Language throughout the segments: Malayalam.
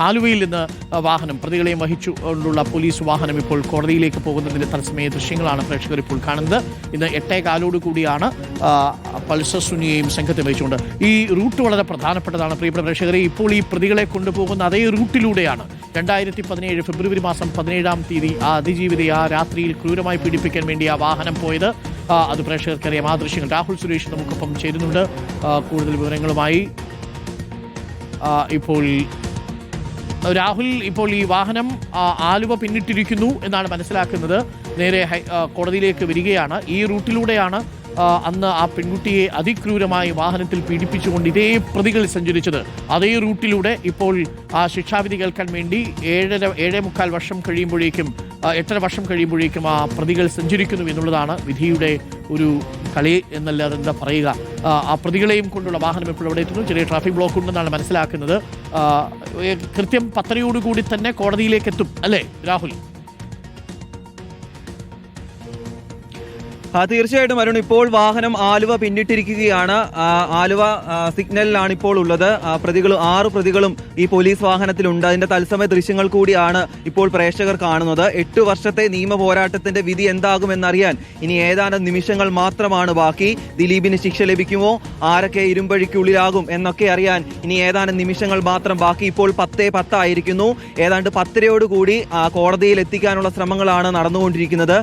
ആലുവയിൽ നിന്ന് വാഹനം പ്രതികളെയും വഹിച്ചുകൊണ്ടുള്ള പോലീസ് വാഹനം ഇപ്പോൾ കോടതിയിലേക്ക് പോകുന്നതിന്റെ തത്സമയ ദൃശ്യങ്ങളാണ് പ്രേക്ഷകർ ഇപ്പോൾ കാണുന്നത്. ഇന്ന് 8:15 കൂടിയാണ് പൾസർ സുനിയെയും സംഘത്തെ വഹിച്ചുകൊണ്ട്. ഈ റൂട്ട് വളരെ പ്രധാനപ്പെട്ടതാണ് പ്രിയപ്പെട്ട പ്രേക്ഷകരെ. ഇപ്പോൾ ഈ പ്രതികളെ കൊണ്ടുപോകുന്ന അതേ റൂട്ടിലൂടെയാണ് 2017 ഫെബ്രുവരി മാസം 17-ാം തീയതി ആ അതിജീവിതയെ ആ രാത്രിയിൽ ക്രൂരമായി പീഡിപ്പിക്കാൻ വേണ്ടി ആ വാഹനം പോയത്. അത് പ്രേക്ഷകർക്കറിയാം. ആ ദൃശ്യങ്ങൾ രാഹുൽ സുരേഷ് നമുക്കൊപ്പം ചേരുന്നുണ്ട് കൂടുതൽ വിവരങ്ങളുമായി. ഇപ്പോൾ രാഹുൽ, ഇപ്പോൾ ഈ വാഹനം ആലുവ പിന്നിട്ടിരിക്കുന്നു എന്നാണ് മനസ്സിലാക്കുന്നത്. നേരെ കോടതിയിലേക്ക് വരികയാണ്. ഈ റൂട്ടിലൂടെയാണ് അന്ന് ആ പെൺകുട്ടിയെ അതിക്രൂരമായി വാഹനത്തിൽ പീഡിപ്പിച്ചുകൊണ്ട് ഇതേ പ്രതികൾ സഞ്ചരിച്ചത്. അതേ റൂട്ടിലൂടെ ഇപ്പോൾ ആ ശിക്ഷാവിധി കേൾക്കാൻ വേണ്ടി 7.25 വർഷം കഴിയുമ്പോഴേക്കും 8.5 വർഷം കഴിയുമ്പോഴേക്കും ആ പ്രതികൾ സഞ്ചരിക്കുന്നു എന്നുള്ളതാണ് വിധിയുടെ ഒരു കളി എന്നല്ലാതെ എന്താ പറയുക. ആ പ്രതികളെയും കൊണ്ടുള്ള വാഹനം ഇപ്പോൾ ഇവിടെ എത്തുന്നു. ചെറിയ ട്രാഫിക് ബ്ലോക്ക് ഉണ്ടെന്നാണ് മനസ്സിലാക്കുന്നത്. കൃത്യം 10:30 തന്നെ കോടതിയിലേക്ക് എത്തും അല്ലേ രാഹുൽ? തീർച്ചയായിട്ടും അരുൺ, ഇപ്പോൾ വാഹനം ആലുവ പിന്നിട്ടിരിക്കുകയാണ്. ആലുവ സിഗ്നലിലാണ് ഇപ്പോൾ ഉള്ളത്. 6 പ്രതികളും ഈ പോലീസ് വാഹനത്തിലുണ്ട്. അതിന്റെ തത്സമയ ദൃശ്യങ്ങൾ കൂടിയാണ് ഇപ്പോൾ പ്രേക്ഷകർ കാണുന്നത്. 8 വർഷത്തെ നിയമ പോരാട്ടത്തിന്റെ വിധി എന്താകുമെന്നറിയാൻ ഇനി ഏതാനും നിമിഷങ്ങൾ മാത്രമാണ് ബാക്കി. ദിലീപിന് ശിക്ഷ ലഭിക്കുമോ, ആരൊക്കെ ഇരുമ്പഴിക്കുള്ളിലാകും എന്നൊക്കെ അറിയാൻ ഇനി ഏതാനും നിമിഷങ്ങൾ മാത്രം ബാക്കി. ഇപ്പോൾ 10:10 ആയിരിക്കുന്നു. ഏതാണ്ട് 10:30 കോടതിയിൽ എത്തിക്കാനുള്ള ശ്രമങ്ങളാണ് നടന്നുകൊണ്ടിരിക്കുന്നത്.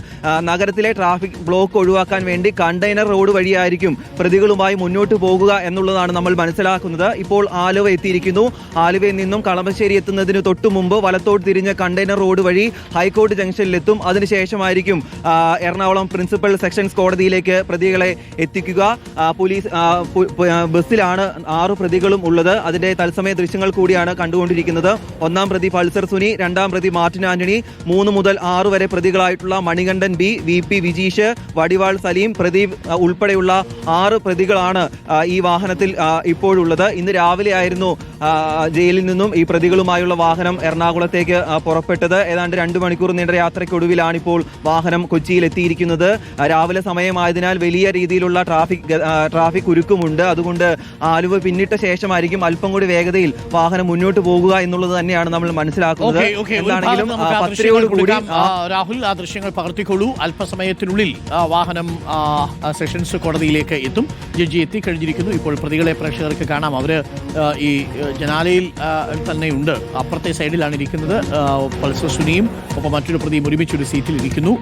നഗരത്തിലെ ട്രാഫിക് ബ്ലോക്ക് ഒഴിവാക്കാൻ വേണ്ടി കണ്ടെയ്നർ റോഡ് വഴിയായിരിക്കും പ്രതികളുമായി മുന്നോട്ട് പോകുക എന്നുള്ളതാണ് നമ്മൾ മനസ്സിലാക്കുന്നത്. ഇപ്പോൾ ആലുവ എത്തിയിരിക്കുന്നു. ആലുവയിൽ നിന്നും കളമശ്ശേരി എത്തുന്നതിന് തൊട്ടു മുമ്പ് വലത്തോട്ട് തിരിഞ്ഞ കണ്ടെയ്നർ റോഡ് വഴി ഹൈക്കോടതി ജംഗ്ഷനിലെത്തും. അതിനുശേഷമായിരിക്കും എറണാകുളം പ്രിൻസിപ്പൽ സെഷൻസ് കോടതിയിലേക്ക് പ്രതികളെ എത്തിക്കുക. പോലീസ് ബസ്സിലാണ് 6 പ്രതികളും ഉള്ളത്. അതിന്റെ തത്സമയ ദൃശ്യങ്ങൾ കൂടിയാണ് കണ്ടുകൊണ്ടിരിക്കുന്നത്. 1-ാം പ്രതി പൾസർ സുനി, 2-ാം പ്രതി മാർട്ടിൻ ആന്റണി, 3 മുതൽ 6 വരെ പ്രതികളായിട്ടുള്ള മണികണ്ഠൻ ബി, VP വിജീഷ്, വടിവാൾ സലീം, പ്രദീപ് ഉൾപ്പെടെയുള്ള 6 പ്രതികളാണ് ഈ വാഹനത്തിൽ ഇപ്പോഴുള്ളത്. ഇന്ന് രാവിലെ ആയിരുന്നു ജയിലിൽ നിന്നും ഈ പ്രതികളുമായുള്ള വാഹനം എറണാകുളത്തേക്ക് പുറപ്പെട്ടത്. ഏതാണ്ട് 2 മണിക്കൂർ നീണ്ട യാത്രയ്ക്കൊടുവിലാണ് ഇപ്പോൾ വാഹനം കൊച്ചിയിൽ എത്തിയിരിക്കുന്നത്. രാവിലെ സമയമായതിനാൽ വലിയ രീതിയിലുള്ള ട്രാഫിക് ഉരുക്കുമുണ്ട്. അതുകൊണ്ട് ആലുവ പിന്നിട്ട ശേഷമായിരിക്കും അല്പം കൂടി വേഗതയിൽ വാഹനം മുന്നോട്ട് പോകുക എന്നുള്ളത് തന്നെയാണ് നമ്മൾ മനസ്സിലാക്കുന്നത്. എന്താണെങ്കിലും 10:30 രാഹുൽ ആ ദൃശ്യങ്ങൾ പകർത്തിക്കൊള്ളൂ. അല്പസമയത്തിനുള്ളിൽ വാഹനം സെഷൻസ് കോടതിയിലേക്ക് എത്തും. ജഡ്ജി എത്തിക്കഴിഞ്ഞിരിക്കുന്നു. ഇപ്പോൾ പ്രതികളെ പ്രേക്ഷകർക്ക് കാണാം. അവര് ഈ ജനാലയിൽ തന്നെയുണ്ട്. അപ്പുറത്തെ സൈഡിലാണ് ഇരിക്കുന്നത്. പൾസർ സുനിയും ഒപ്പം മറ്റൊരു പ്രതിയും ഒരുമിച്ചൊരു സീറ്റിൽ ഇരിക്കുന്നു.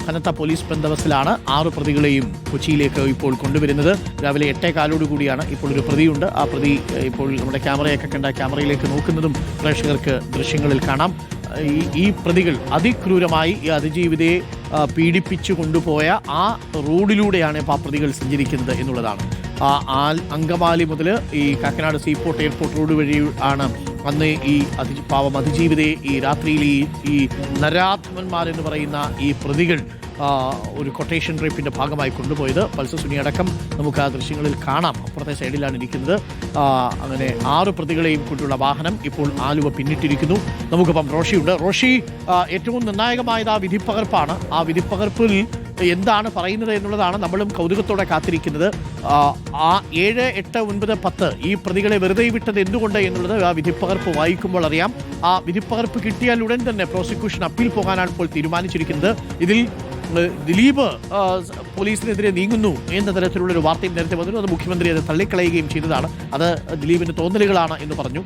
കനത്ത പോലീസ് ബന്ദോബസ്തിലാണ് 6 പ്രതികളെയും കൊച്ചിയിലേക്ക് ഇപ്പോൾ കൊണ്ടുവരുന്നത്. രാവിലെ 8:15 ഇപ്പോൾ ഒരു പ്രതിയുണ്ട്. ആ പ്രതി ഇപ്പോൾ നമ്മുടെ ക്യാമറയൊക്കെ കണ്ട ക്യാമറയിലേക്ക് നോക്കുന്നതും പ്രേക്ഷകർക്ക് ദൃശ്യങ്ങളിൽ കാണാം. ഈ പ്രതികൾ അതിക്രൂരമായി ഈ അതിജീവിതയെ പീഡിപ്പിച്ചു കൊണ്ടുപോയ ആ റോഡിലൂടെയാണ് ആ പ്രതികൾ സഞ്ചരിക്കുന്നത് എന്നുള്ളതാണ്. അങ്കമാലി മുതൽ ഈ കാക്കനാട് സീപോർട്ട് എയർപോർട്ട് റോഡ് വഴി ആണ് അന്ന് ഈ പാവം അതിജീവിതയെ ഈ രാത്രിയിൽ ഈ നരാധമന്മാരെന്ന് പറയുന്ന ഈ പ്രതികൾ ഒരു കൊട്ടേഷൻ റേപ്പിന്റെ ഭാഗമായി കൊണ്ടുപോയത്. പൾസർ സുനി അടക്കം നമുക്ക് ആ ദൃശ്യങ്ങളിൽ കാണാം. അപ്പുറത്തെ സൈഡിലാണ് ഇരിക്കുന്നത്. അങ്ങനെ 6 പ്രതികളെയും കൊണ്ടുള്ള വാഹനം ഇപ്പോൾ ആലുവ പിന്നിട്ടിരിക്കുന്നു. നമുക്കിപ്പം റോഷിയുണ്ട്. റോഷി, ഏറ്റവും നിർണായകമായത് ആ വിധിപ്പകർപ്പാണ്. ആ വിധിപ്പകർപ്പിൽ എന്താണ് പറയുന്നത് എന്നുള്ളതാണ് നമ്മളും കൗതുകത്തോടെ കാത്തിരിക്കുന്നത്. 7, 8, 9, 10 ഈ പ്രതികളെ വെറുതെ വിട്ടത് എന്തുകൊണ്ട് എന്നുള്ളത് ആ വിധിപ്പകർപ്പ് വായിക്കുമ്പോൾ അറിയാം. ആ വിധിപ്പകർപ്പ് കിട്ടിയാൽ ഉടൻ തന്നെ പ്രോസിക്യൂഷൻ അപ്പീൽ പോകാനാണ് ഇപ്പോൾ തീരുമാനിച്ചിരിക്കുന്നത്. ഇതിൽ ദിലീപ് പോലീസിനെതിരെ നീങ്ങുന്നു എന്ന തരത്തിലുള്ളൊരു വാർത്തയും നേരത്തെ വന്നിരുന്നു. അത് മുഖ്യമന്ത്രി അത് തള്ളിക്കളയുകയും ചെയ്തതാണ്. അത് ദിലീപിന്റെ തോന്നലുകളാണ് എന്ന് പറഞ്ഞു.